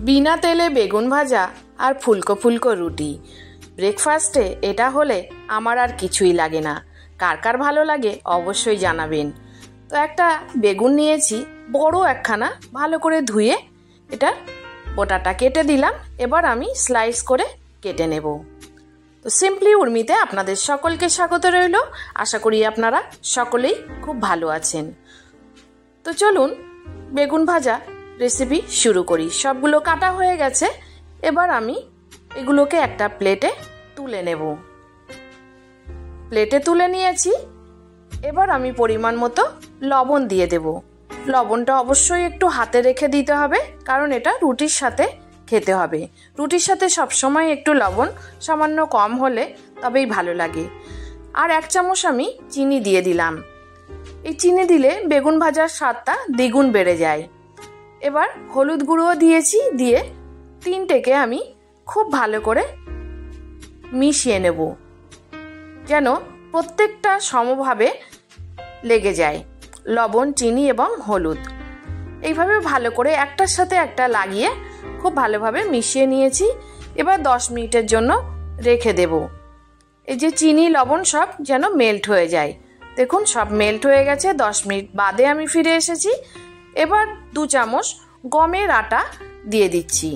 বিনা তেলে বেগুন ভাজা আর ফুলকো ফুলকো রুটি। ব্রেকফাস্টে এটা হলে আমার আর কিছুই লাগে না। কার কার ভালো লাগে অবশ্যই জানাবেন। তো একটা বেগুন নিয়েছি, বড় একখানা, ভালো করে ধুয়ে এটা গোটাটা কেটে দিলাম। এবার আমি স্লাইস করে কেটে নেব। তো সিম্পলি উর্মিতে আপনাদের সকলকে স্বাগত রইল। আশা করি আপনারা সকলেই খুব ভালো আছেন। তো চলুন বেগুন ভাজা রেসিপি শুরু করি। সবগুলো কাটা হয়ে গেছে। এবার আমি এগুলোকে একটা প্লেটে তুলে নেব। প্লেটে তুলে নিয়েছি। এবার আমি পরিমাণ মতো লবণ দিয়ে দেব। লবণটা অবশ্যই একটু হাতে রেখে দিতে হবে, কারণ এটা রুটির সাথে খেতে হবে। রুটির সাথে সবসময় একটু লবণ সামান্য কম হলে তবেই ভালো লাগে। আর 1 চামচ আমি চিনি দিয়ে দিলাম। এই চিনি দিলে বেগুন ভাজার স্বাদটা দ্বিগুণ বেড়ে যায়। এবার হলুদ গুঁড়ো দিয়েছি, দিয়ে তিনটেকে আমি খুব ভালো করে মিশিয়ে নেব, যেন প্রত্যেকটা সমভাবে লেগে যায় লবণ, চিনি এবং হলুদ। এইভাবে ভালো করে একটার সাথে একটা লাগিয়ে খুব ভালোভাবে মিশিয়ে নিয়েছি। এবার 10 মিনিটের জন্য রেখে দেব। এই যে চিনি লবণ সব যেন মেল্ট হয়ে যায়। দেখুন সব মেল্ট হয়ে গেছে। 10 মিনিট বাদে আমি ফিরে এসেছি। এবার 2 চামচ গমের আটা দিয়ে দিচ্ছি,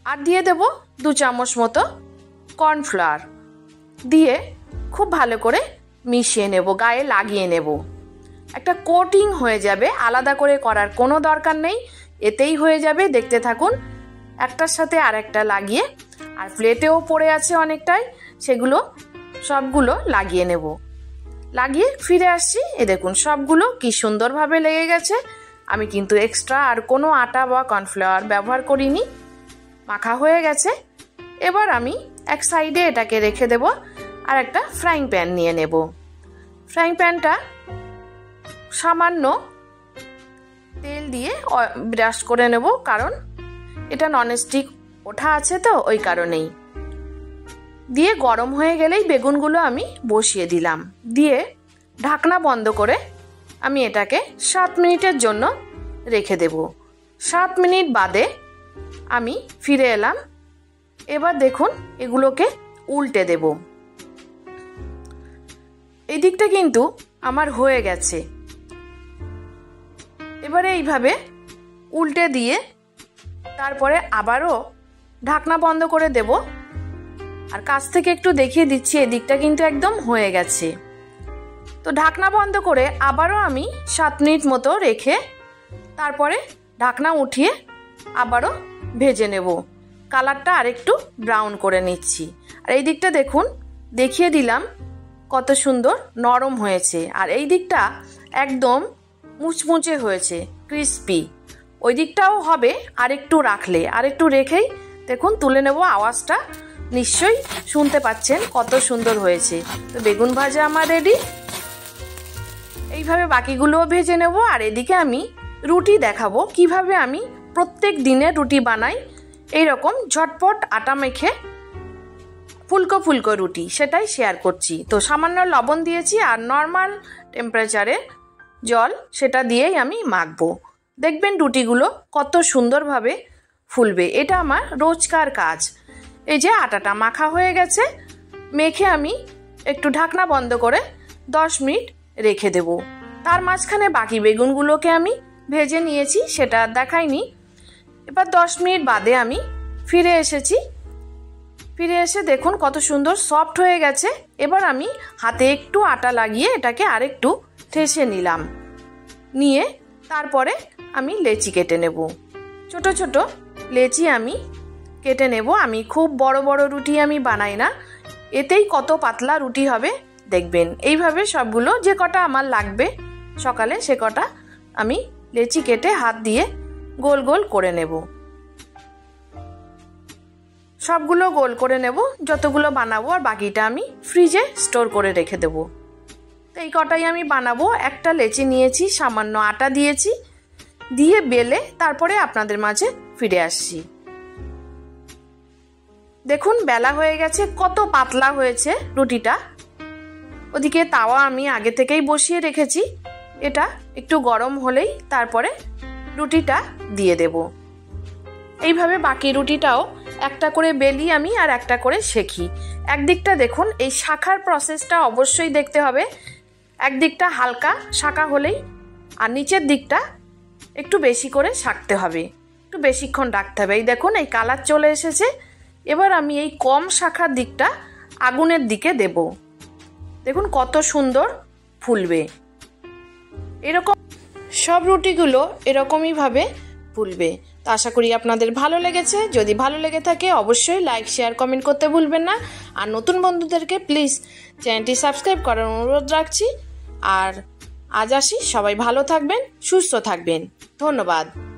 আর দিয়ে দেব 2 চামচ মতো কর্নফ্লাওয়ার দিয়ে খুব ভালো করে মিশিয়ে নেব, গায়ে লাগিয়ে নেব। একটা কোটিং হয়ে যাবে, আলাদা করে করার কোনো দরকার নেই, এতেই হয়ে যাবে। দেখতে থাকুন একটার সাথে আরেকটা লাগিয়ে। আর প্লেটেও পড়ে আছে অনেকটাই, সেগুলো সবগুলো লাগিয়ে নেব। লাগিয়ে ফিরে আসছি। এ দেখুন সবগুলো কি সুন্দরভাবে লেগে গেছে। আমি কিন্তু এক্সট্রা আর কোনো আটা বা কর্নফ্লাওয়ার ব্যবহার করিনি। মাখা হয়ে গেছে। এবার আমি এক সাইডে এটাকে রেখে দেব, আর একটা ফ্রাইং প্যান নিয়ে নেব। ফ্রাইং প্যানটা সামান্য তেল দিয়ে ব্রাশ করে নেব, কারণ এটা ননস্টিক ওঠা আছে তো ওই কারণেই। দিয়ে গরম হয়ে গেলেই বেগুনগুলো আমি বসিয়ে দিলাম। দিয়ে ঢাকনা বন্ধ করে আমি এটাকে 7 মিনিটের জন্য রেখে দেব। 7 মিনিট বাদে আমি ফিরে এলাম। এবার দেখুন এগুলোকে উল্টে দেব। এই দিকটা কিন্তু আমার হয়ে গেছে। এবারে এইভাবে উল্টে দিয়ে তারপরে আবারও ঢাকনা বন্ধ করে দেব। আর কাছ থেকে একটু দেখিয়ে দিচ্ছি, এদিকটা কিন্তু একদম হয়ে গেছে। তো ঢাকনা বন্ধ করে আবারও আমি 7 মিনিট মতো রেখে তারপরে ঢাকনা উঠিয়ে আবারও ভেজে নেব। কালারটা আরেকটু ব্রাউন করে নিচ্ছি। আর এই দিকটা দেখুন, দেখিয়ে দিলাম কত সুন্দর নরম হয়েছে। আর এই দিকটা একদম মুচমুচে হয়েছে, ক্রিস্পি। ওই দিকটাও হবে আরেকটু রাখলে। আরেকটু রেখেই দেখুন তুলে নেব। আওয়াজটা নিশ্চয়ই শুনতে পাচ্ছেন কত সুন্দর হয়েছে। তো বেগুন ভাজা আমার রেডি। এইভাবে বাকিগুলোও ভেজে নেব। আর এদিকে আমি রুটি দেখাবো কিভাবে আমি প্রত্যেক দিনে রুটি বানাই। এইরকম ঝটপট আটা মেখে ফুলকো ফুলকো রুটি, সেটাই শেয়ার করছি। তো সামান্য লবণ দিয়েছি আর নর্মাল টেম্পারেচারে জল, সেটা দিয়েই আমি মাখবো। দেখবেন রুটিগুলো কত সুন্দরভাবে ফুলবে। এটা আমার রোজকার কাজ। এই যে আটাটা মাখা হয়ে গেছে, মেখে আমি একটু ঢাকনা বন্ধ করে 10 মিনিট রেখে দেব। তার মাঝখানে বাকি বেগুনগুলোকে আমি ভেজে নিয়েছি, সেটা দেখাইনি। এবার 10 মিনিট বাদে আমি ফিরে এসেছি। ফিরে এসে দেখুন কত সুন্দর সফট হয়ে গেছে। এবার আমি হাতে একটু আটা লাগিয়ে এটাকে আরেকটু ঠেসে নিলাম। নিয়ে তারপরে আমি লেচি কেটে নেব। ছোট ছোট লেচি আমি কেটে নেব। আমি খুব বড় বড় রুটি আমি বানাই না, এতেই কত পাতলা রুটি হবে দেখবেন। এইভাবে সবগুলো যে কটা আমার লাগবে সকালে, সে কটা আমি লেচি কেটে হাত দিয়ে গোল গোল করে নেব। সবগুলো গোল করে নেব যতগুলো বানাবো, আর বাকিটা আমি ফ্রিজে স্টোর করে রেখে দেব। তো এই কটাই আমি বানাবো। একটা লেচি নিয়েছি, সামান্য আটা দিয়েছি, দিয়ে বেলে তারপরে আপনাদের মাঝে ফিরে আসছি। দেখুন বেলা হয়ে গেছে, কত পাতলা হয়েছে রুটিটা। ওদিকে তাওয়া আমি আগে থেকেই বসিয়ে রেখেছি। এটা একটু গরম হলেই তারপরে রুটিটা দিয়ে দেব। এইভাবে বাকি রুটিটাও একটা করে বেলি আমি আর একটা করে সেঁকি। একদিকটা দেখুন, এই শাঁখার প্রসেসটা অবশ্যই দেখতে হবে। একদিকটা হালকা শাঁখা হলেই, আর নিচের দিকটা একটু বেশি করে শাঁকতে হবে, একটু বেশিক্ষণ রাখতে হবে। এই দেখুন, এই কালার চলে এসেছে। এবার আমি এই কম শাঁখার দিকটা আগুনের দিকে দেব। দেখুন কত সুন্দর ফুলবে। এরকম সব রুটিগুলো এরকমইভাবে ফুলবে। তো আশা করি আপনাদের ভালো লেগেছে। যদি ভালো লেগে থাকে অবশ্যই লাইক, শেয়ার, কমেন্ট করতে ভুলবেন না। আর নতুন বন্ধুদেরকে প্লিজ চ্যানেলটি সাবস্ক্রাইব করার অনুরোধ রাখছি। আর আজ আসি, সবাই ভালো থাকবেন, সুস্থ থাকবেন। ধন্যবাদ।